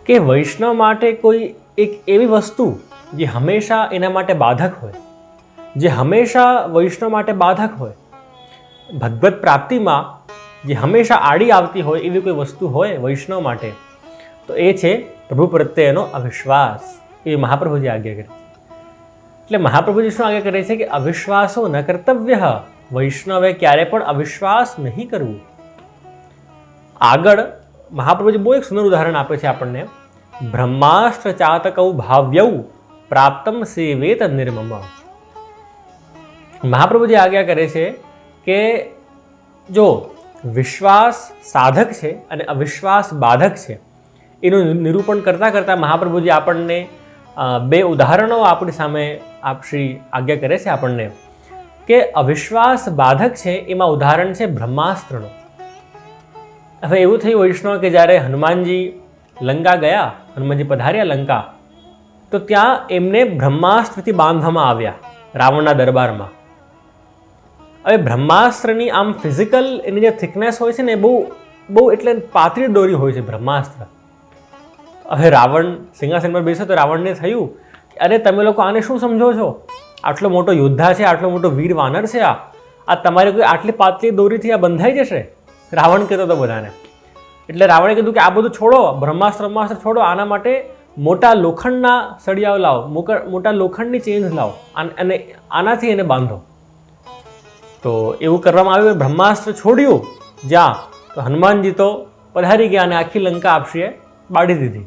કે વૈષ્ણવ માટે કોઈ એક એવી વસ્તુ જે હંમેશા એના માટે બાધક હોય, જે હંમેશા વૈષ્ણવ માટે બાધક હોય, ભગવત પ્રાપ્તિમાં જે હંમેશા આડી આવતી હોય એવી કોઈ વસ્તુ હોય વૈષ્ણવ માટે, તો એ છે પ્રભુ પ્રત્યેનો અવિશ્વાસ. એ મહાપ્રભુજી આજ્ઞા કરે છે. એટલે મહાપ્રભુજી શું આજ્ઞા કરે છે કે અવિશ્વાસો ન કર્તવ્ય, વૈષ્ણવે ક્યારે પણ અવિશ્વાસ નહીં કરવું. આગળ મહાપ્રભુજી બહુ એક સુંદર ઉદાહરણ આપે છે આપણને. બ્રહ્માસ્ત્ર ચાતકૌ ભાવ્યૌ પ્રાપ્તમ સેવેત નિર્મમ. મહાપ્રભુજી આજ્ઞા કરે છે કે જો વિશ્વાસ સાધક છે અને અવિશ્વાસ બાધક છે, એનું નિરૂપણ કરતાં કરતાં મહાપ્રભુજી આપણને બે ઉદાહરણો આપણી સામે આપશ્રી આજ્ઞા કરે છે આપણને કે અવિશ્વાસ બાધક છે એમાં ઉદાહરણ છે બ્રહ્માસ્ત્રનો. હવે એવું થયું વૈષ્ણવ કે જ્યારે હનુમાનજી લંકા ગયા, હનુમાનજી પધાર્યા લંકા, તો ત્યાં એમને બ્રહ્માસ્ત્રથી બાંધવામાં આવ્યા રાવણના દરબારમાં. હવે બ્રહ્માસ્ત્રની આમ ફિઝિકલ એની જે થિકનેસ હોય છે ને, બહુ એટલે પાતળી દોરી હોય છે બ્રહ્માસ્ત્ર. હવે રાવણ સિંહાસન પર બેસે તો રાવણને થયું કે અરે તમે લોકો આને શું સમજો છો? આટલો મોટો યોદ્ધા છે, આટલો મોટો વીર વાનર છે, આ તમારે કોઈ આટલી પાતળી દોરીથી આ બંધાઈ જશે? રાવણ કહેતો હતો બધાને. એટલે રાવણે કીધું કે આ બધું છોડો, બ્રહ્માસ્ત્ર છોડો, આના માટે મોટા લોખંડના સળિયાઓ લાવો, મોટા લોખંડની ચેન્જ લાવો અને આનાથી એને બાંધો. તો એવું કરવામાં આવ્યું. બ્રહ્માસ્ત્ર છોડ્યું જ્યાં, તો હનુમાનજી તો પધારી ગયા અને આખી લંકા આપશ્રીએ બાળી દીધી.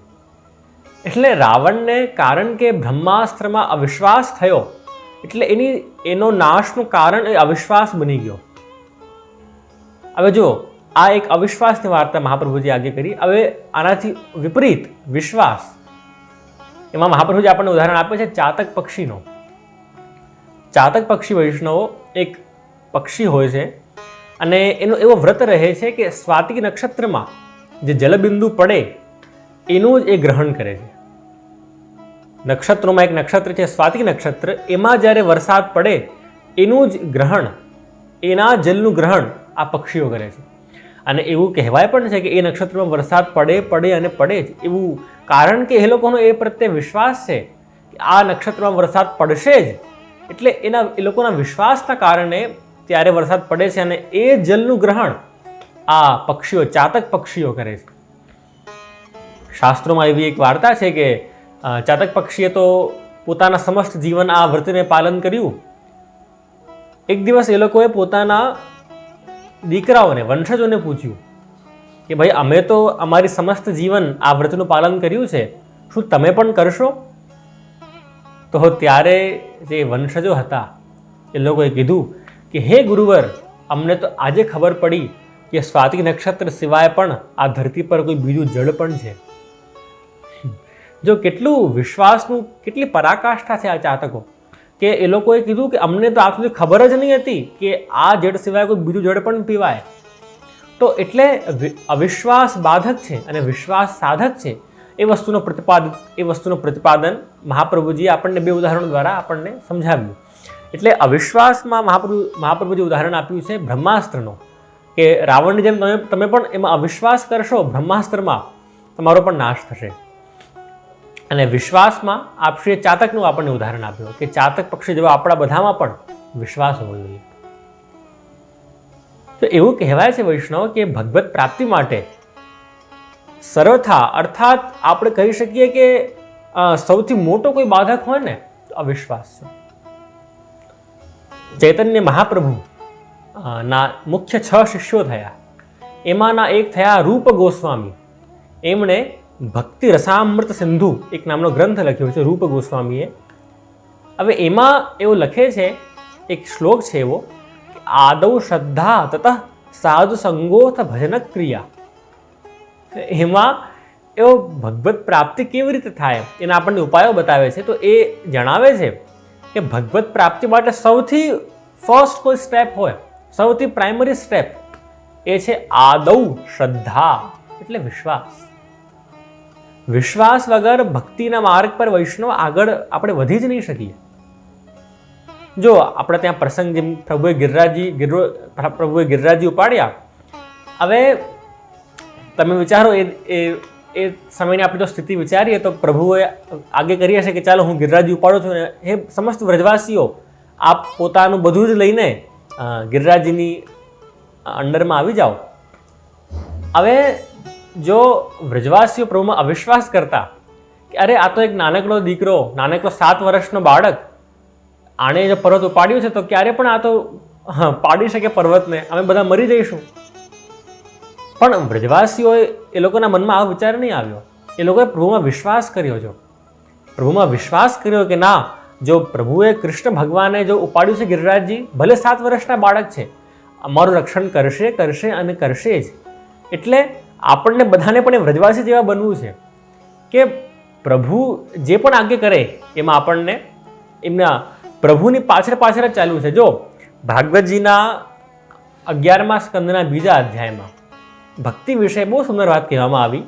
એટલે રાવણને કારણ કે બ્રહ્માસ્ત્રમાં અવિશ્વાસ થયો, એટલે એનો નાશનું કારણ એ અવિશ્વાસ બની ગયો. હવે જો આ એક અવિશ્વાસની વાર્તા મહાપ્રભુજી આગળ કરી. હવે આનાથી વિપરીત વિશ્વાસ, એમાં મહાપ્રભુજી આપણને ઉદાહરણ આપે છે ચાતક પક્ષીનો. ચાતક પક્ષી વૈષ્ણવો એક પક્ષી હોય છે અને એનો એવો વ્રત રહે છે કે સ્વાતિ નક્ષત્રમાં જે જલબિંદુ પડે એનું જ એ ગ્રહણ કરે છે. નક્ષત્રોમાં એક નક્ષત્ર છે સ્વાતિ નક્ષત્ર, એમાં જ્યારે વરસાદ પડે એનું જ ગ્રહણ, એના જલનું ગ્રહણ આ પક્ષીઓ કરે છે. અને એવું કહેવાય પણ છે કે એ નક્ષત્રમાં વરસાદ પડે અને પડે જ એવું, કારણ કે એ લોકોનો એ પ્રત્યે વિશ્વાસ છે કે આ નક્ષત્રમાં વરસાદ પડશે જ. એટલે એ લોકોના વિશ્વાસના કારણે ત્યારે વરસાદ પડે છે અને એ જલનું ગ્રહણ આ પક્ષીઓ, ચાતક પક્ષીઓ કરે છે. શાસ્ત્રોમાં એવી એક વાર્તા છે કે ચાતક પક્ષીએ તો પોતાના સમસ્ત જીવન આ વ્રતને પાલન કર્યું. એક દિવસ એ લોકોએ પોતાના દીકરાઓને, વંશજોને પૂછ્યું કે ભાઈ અમે તો અમારી સમસ્ત જીવન આ વ્રતનું પાલન કર્યું છે, શું તમે પણ કરશો? તો ત્યારે જે વંશજો હતા એ લોકોએ કીધું કે હે ગુરુવર, અમને તો આજે ખબર પડી કે સ્વાતિ નક્ષત્ર સિવાય પણ આ ધરતી પર કોઈ બીજું જળ પણ છે. જો કેટલું વિશ્વાસનું, કેટલી પરાકાષ્ઠા છે આ ચાતકો, કે એ લોકોએ કીધું કે અમને તો આજ સુધી ખબર જ નહીં હતી કે આ જળ સિવાય કોઈ બીજું જળ પણ પીવાય. તો એટલે અવિશ્વાસ બાધક છે અને વિશ્વાસ સાધક છે એ વસ્તુનું પ્રતિપાદન મહાપ્રભુજી આપણને બે ઉદાહરણો દ્વારા આપણને સમજાવ્યું. એટલે અવિશ્વાસમાં મહાપ્રભુજી ઉદાહરણ આપ્યું છે બ્રહ્માસ્ત્રનો, કે રાવણની જેમ તમે પણ એમાં અવિશ્વાસ કરશો, બ્રહ્માસ્ત્રમાં તમારો પણ નાશ થશે. અને વિશ્વાસમાં આપશ્રીએ ચાતકનું આપણને ઉદાહરણ આપ્યું કે ચાતક પક્ષી જેવા આપણા બધામાં પણ વિશ્વાસ હોવો જોઈએ. તો એવું કહેવાય છે વૈષ્ણવ કે ભગવત પ્રાપ્તિ માટે સર્વથા, અર્થાત આપણે કહી શકીએ કે સૌથી મોટો કોઈ બાધક હોય ને તો અવિશ્વાસ છે. ચૈતન્ય મહાપ્રભુ ના મુખ્ય 6 શિષ્યો થયા. એમાંના એક થયા રૂપ ગોસ્વામી. એમણે ભક્તિ રસામૃત સિંધુ એક નામનો ગ્રંથ લખ્યો છે રૂપ ગોસ્વામીએ. હવે એમાં એવું લખે છે, એક શ્લોક છે એવો કે આદૌ શ્રદ્ધા તતઃ સાધુ સંગોથ ભજન ક્રિયા. એમાં એવો ભગવત પ્રાપ્તિ કેવી રીતે થાય એના આપણને ઉપાયો બતાવે છે. તો એ જણાવે છે કે ભગવત પ્રાપ્તિ માટે સૌથી ફર્સ્ટ કોઈ સ્ટેપ હોય, સૌથી પ્રાઇમરી સ્ટેપ એ છે આદૌ શ્રદ્ધા, એટલે વિશ્વાસ. વિશ્વાસ વગર ભક્તિના માર્ગ પર વૈષ્ણવ આગળ આપણે વધી જ નહીં શકીએ. જો આપણે ત્યાં પ્રસંગ જેમ પ્રભુએ ગિરિરાજજી ઉપાડ્યા, હવે તમે વિચારો એ એ સમયની આપણે જો સ્થિતિ વિચારીએ તો પ્રભુએ આગે કરી હશે કે ચાલો હું ગિરિરાજી ઉપાડું છું ને એ સમસ્ત વ્રજવાસીઓ આપ પોતાનું બધું જ લઈને ગિરિરાજીની અંડરમાં આવી જાઓ. હવે જો વ્રજવાસીઓ પ્રભુમાં અવિશ્વાસ કરતા કે અરે આ તો એક નાનકડો દીકરો, નાનકડો 7 વર્ષનો બાળક, આણે જો પર્વત ઉપાડ્યું છે તો ક્યારે પણ આ તો પાડી શકે પર્વતને, અમે બધા મરી જઈશું. પણ વ્રજવાસીઓએ એ લોકોના મનમાં આવો વિચાર નહીં આવ્યો. એ લોકોએ પ્રભુમાં વિશ્વાસ કર્યો છે. પ્રભુમાં વિશ્વાસ કર્યો કે ના, જો પ્રભુએ કૃષ્ણ ભગવાને જો ઉપાડ્યું છે ગિરિરાજજી, ભલે 7 વર્ષના બાળક છે, અમારું રક્ષણ કરશે કરશે અને કરશે જ. એટલે આપણને બધાને પણ એ વ્રજવાસી જેવા બનવું છે કે પ્રભુ જે પણ આજ્ઞા કરે એમાં આપણને એમના પ્રભુની પાછળ પાછળ જ ચાલવું છે. જો ભાગવતજીના 11મા સ્કંદના 2જા અધ્યાયમાં ભક્તિ વિશે બહુ સુંદર વાત કહેવામાં આવી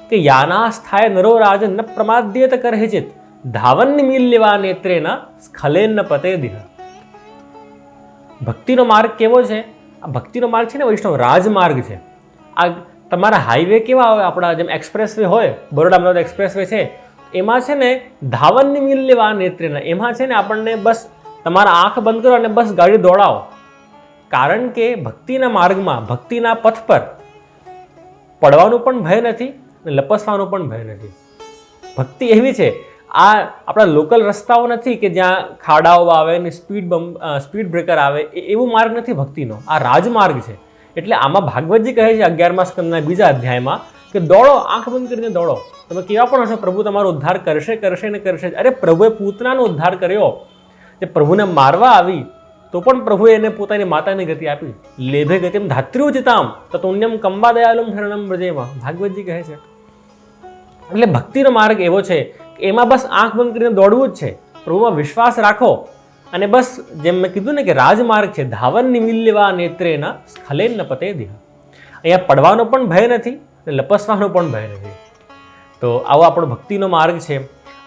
કે યાના સ્થાય નરો રાજ ન પ્રમાદ્યેત કરહિચિત ધાવન મીલ્યવા નેત્રેન સ્ખલેન પતે દિહ. ભક્તિનો માર્ગ કેવો છે? આ ભક્તિનો માર્ગ છે ને વૈષ્ણવ રાજમાર્ગ છે. આ તમારા હાઈવે કેવા હોય, આપણા જેમ એક્સપ્રેસ વે હોય, બરોડા અમદાવાદ એક્સપ્રેસ વે છે, એમાં છે ને ધાવનની મીલ્યવા નેત્રેન, એમાં છે ને આપણને બસ તમારા આંખ બંધ કરો અને બસ ગાડી દોડાવો. કારણ કે ભક્તિના માર્ગમાં, ભક્તિના પથ પર પડવાનું પણ ભય નથી અને લપસવાનું પણ ભય નથી. ભક્તિ એવી છે, આ આપણા લોકલ રસ્તાઓ નથી કે જ્યાં ખાડાઓ આવે ને સ્પીડ બ્રેકર આવે, એવું માર્ગ નથી ભક્તિનો. આ રાજમાર્ગ છે. એટલે આમાં ભાગવતજી કહે છે 11મા સ્કંદના 2જા અધ્યાયમાં કે દોડો, આંખ બંધ કરીને દોડો. તમે કેવા પણ હશો પ્રભુ તમારો ઉદ્ધાર કરશે કરશે ને કરશે. અરે પ્રભુએ પૂતનાનો ઉદ્ધાર કર્યો. જે પ્રભુને મારવા આવી તો પણ પ્રભુએ એને પોતાની માતાની ગતિ આપી. લેભે ગતિમ ધાત્ર્યુચિતામ તતુન્યમ કંબા દયાલુમ શરણમ વ્રજેમાં, ભાગવતજી કહે છે. એટલે ભક્તિનો માર્ગ એવો છે કે એમાં બસ આંખ બંધ કરીને દોડવું જ છે. પ્રભુમાં વિશ્વાસ રાખો અને બસ જેમ મેં કીધું ને કે રાજમાર્ગ છે. ધાવન નિમિલ્યવા નેત્રેન સ્ખલેન પતે દિહ. અહીંયા પડવાનો પણ ભય નથી અને લપસવાનો પણ ભય નથી. તો આવો આપણો ભક્તિનો માર્ગ છે.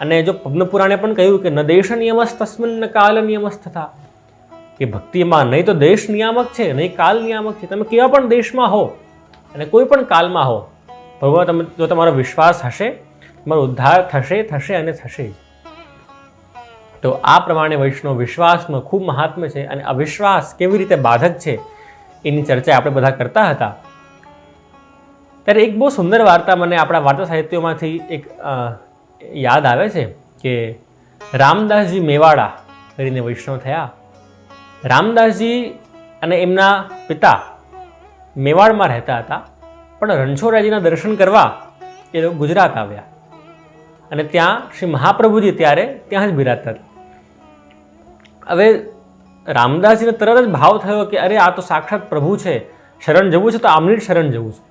અને જો પદ્મપુરાણે પણ કહ્યું કે ન દેશ નિયમસ તસ્મિન ન કાલ નિયમસ થતા, કે ભક્તિમાં નહીં તો દેશ નિયામક છે, નહીં કાલ નિયામક છે. તમે કેવા પણ દેશમાં હો અને કોઈ પણ કાલમાં હો, પ્રભુમાં તમે જો તમારો વિશ્વાસ હશે, તમારો ઉદ્ધાર થશે થશે અને થશે જ. તો આ પ્રમાણે વૈષ્ણવ વિશ્વાસમાં ખૂબ મહાત્મ્ય છે અને અવિશ્વાસ કેવી રીતે બાધક છે એની ચર્ચા આપણે બધા કરતા હતા. ત્યારે એક બહુ સુંદર વાર્તા મને આપણા વાર્તા સાહિત્યોમાંથી એક યાદ આવે છે કે રામદાસજી મેવાડા કરીને વૈષ્ણવ થયા. રામદાસજી અને એમના પિતા મેવાડમાં રહેતા હતા, પણ રણછોડરાયજીના દર્શન કરવા એ લોકો ગુજરાત આવ્યા અને ત્યાં શ્રી મહાપ્રભુજી ત્યારે ત્યાં જ બિરાજતા હતા. હવે રામદાસજીને તરત જ ભાવ થયો કે અરે આ તો સાક્ષાત પ્રભુ છે, શરણ જવું છે તો આમની જ શરણ જવું છે.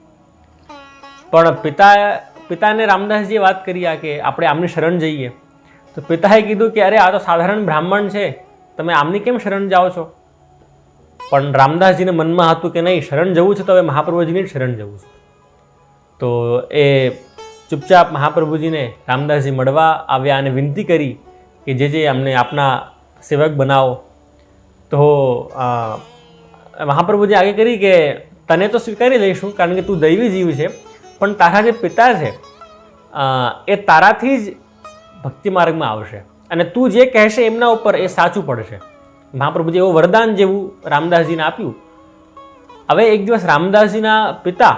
પણ પિતાને રામદાસજીએ વાત કરી આ કે આપણે આમની શરણ જઈએ. તો પિતાએ કીધું કે અરે આ તો સાધારણ બ્રાહ્મણ છે, તમે આમની કેમ શરણ જાઓ છો? પણ રામદાસજીને મનમાં હતું કે નહીં, શરણ જવું છે તો હવે મહાપ્રભુજીની જ શરણ જવું છે. તો એ ચૂપચાપ મહાપ્રભુજીને રામદાસજી મળવા આવ્યા અને વિનંતી કરી કે જે અમને આપના સેવક બનાવો. તો મહાપ્રભુજી આગે કરી કે તને તો સ્વીકારી લઈશું કારણ કે તું દૈવી જીવ છે, પણ તારા જે પિતા છે એ તારાથી જ ભક્તિ માર્ગમાં આવશે અને તું જે કહેશે એમના ઉપર એ સાચું પડશે. મહાપ્રભુજી એવું વરદાન જેવું રામદાસજીને આપ્યું. હવે એક દિવસ રામદાસજીના પિતા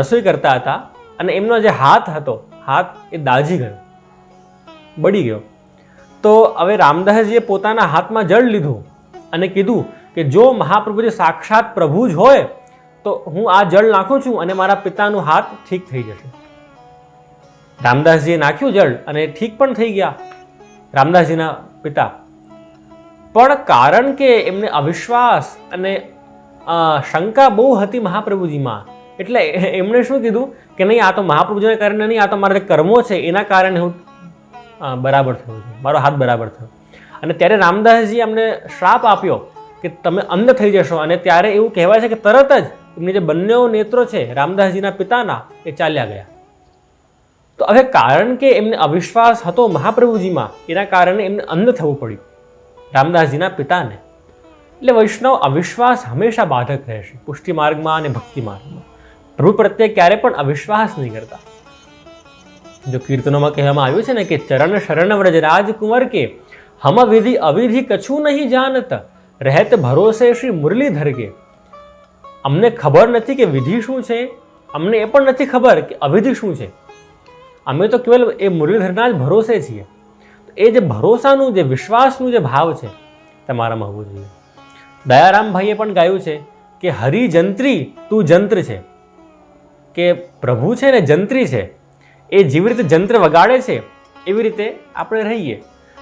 રસોઈ કરતા હતા અને એમનો જે હાથ હતો, હાથ એ દાઝી ગયો, બળી ગયો. તો હવે રામદાસજીએ પોતાના હાથમાં જળ લીધું અને કીધું કે જો મહાપ્રભુજી સાક્ષાત પ્રભુ જ હોય તો હું આ જળ નાખું છું અને મારા પિતાનું હાથ ઠીક થઈ જશે. રામદાસજીએ નાખ્યું જળ અને ઠીક પણ થઈ ગયા રામદાસજીના પિતા. પણ કારણ કે એમને અવિશ્વાસ અને શંકા બહુ હતી મહાપ્રભુજીમાં, એટલે એમણે શું કીધું કે નહીં, આ તો મહાપ્રભુજીના કારણે નહીં, આ તો મારા જે કર્મો છે એના કારણે હું બરાબર થયો છું, મારો હાથ બરાબર થયો. અને ત્યારે રામદાસજી અમને શ્રાપ આપ્યો કે તમે અંધ થઈ જશો. અને ત્યારે એવું કહેવાય છે કે તરત જ એમની જે બંને નેત્રો છે રામદાસજીના પિતાના એ ચાલ્યા ગયા. તો હવે કારણ કે એમને અવિશ્વાસ હતો મહાપ્રભુજીમાં, એના કારણે એમને અંધ થવું પડ્યું રામદાસજીના પિતાને. એટલે વૈષ્ણવ અવિશ્વાસ હંમેશા બાધક રહેશે પુષ્ટિ માર્ગમાં અને ભક્તિ માર્ગમાં. પ્રભુ પ્રત્યે ક્યારે પણ અવિશ્વાસ નહીં કરતા. જો કીર્તનોમાં કહેવામાં આવ્યું છે ને કે ચરણ શરણ વ્રજ રાજકુંવર કે હમ વિધિ અવિધિ કછું નહીં જાનત રહેત ભરોસે શ્રી મુરલીધર કે. અમને ખબર નથી કે વિધિ શું છે, અમને એ પણ નથી ખબર કે અવિધિ શું છે. અમે તો કેવલ એ મુરલીધરના જ ભરોસે છીએ. એ જે ભરોસાનું, જે વિશ્વાસનું જે ભાવ છે તમારામાં હોવું જોઈએ. દયારામભાઈએ પણ ગાયું છે કે હરિજંત્રી તું જંત્ર છે, કે પ્રભુ છે ને જંત્રી છે, એ જેવી રીતે જંત્ર વગાડે છે એવી રીતે આપણે રહીએ.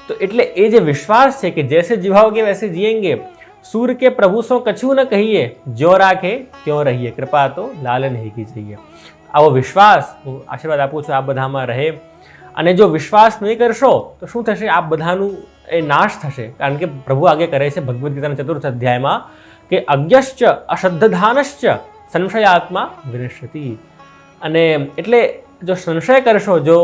તો એટલે એ જે વિશ્વાસ છે કે જૈસે જીવાઓગે વૈસે જીએંગે, સૂર કે પ્રભુ સો કછું ન કહીએ, જો રાખે ત્યોં રહીએ, કૃપા તો લાલ નહીં કી જઈએ. આવો વિશ્વાસ હું આશીર્વાદ આપું છું આ બધામાં રહે. અને જો વિશ્વાસ નહીં કરશો તો શું થશે? આ બધાનું એ નાશ થશે. કારણ કે પ્રભુ આગે કરે છે ભગવદ્ ગીતાના 4th અધ્યાયમાં કે અજ્ઞશ્ચ અશ્રદ્ધાનશ્ચ સંશયાત્મા વિનશ્યતિ. અને એટલે જો સંશય કરશો, જો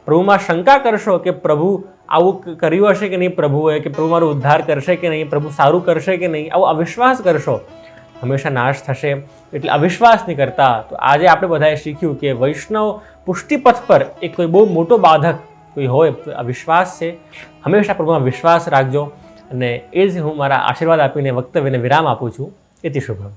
પ્રભુમાં શંકા કરશો કે પ્રભુ આવું કર્યું હશે કે નહીં પ્રભુએ, કે પ્રભુ મારો ઉદ્ધાર કરશે કે નહીં, પ્રભુ સારું કરશે કે નહીં, આવો અવિશ્વાસ કરશો, હંમેશા નાશ થશે. એટલે અવિશ્વાસ નહીં કરતા. તો આજે આપણે બધાએ શીખ્યું કે વૈષ્ણવ પુષ્ટિપથ પર એક કોઈ બહુ મોટો બાધક કોઈ હોય તો અવિશ્વાસ છે. હંમેશા પ્રભુમાં વિશ્વાસ રાખજો. અને એ જ હું મારા આશીર્વાદ આપીને વક્તવ્યને વિરામ આપું છું. એથી શુભમ.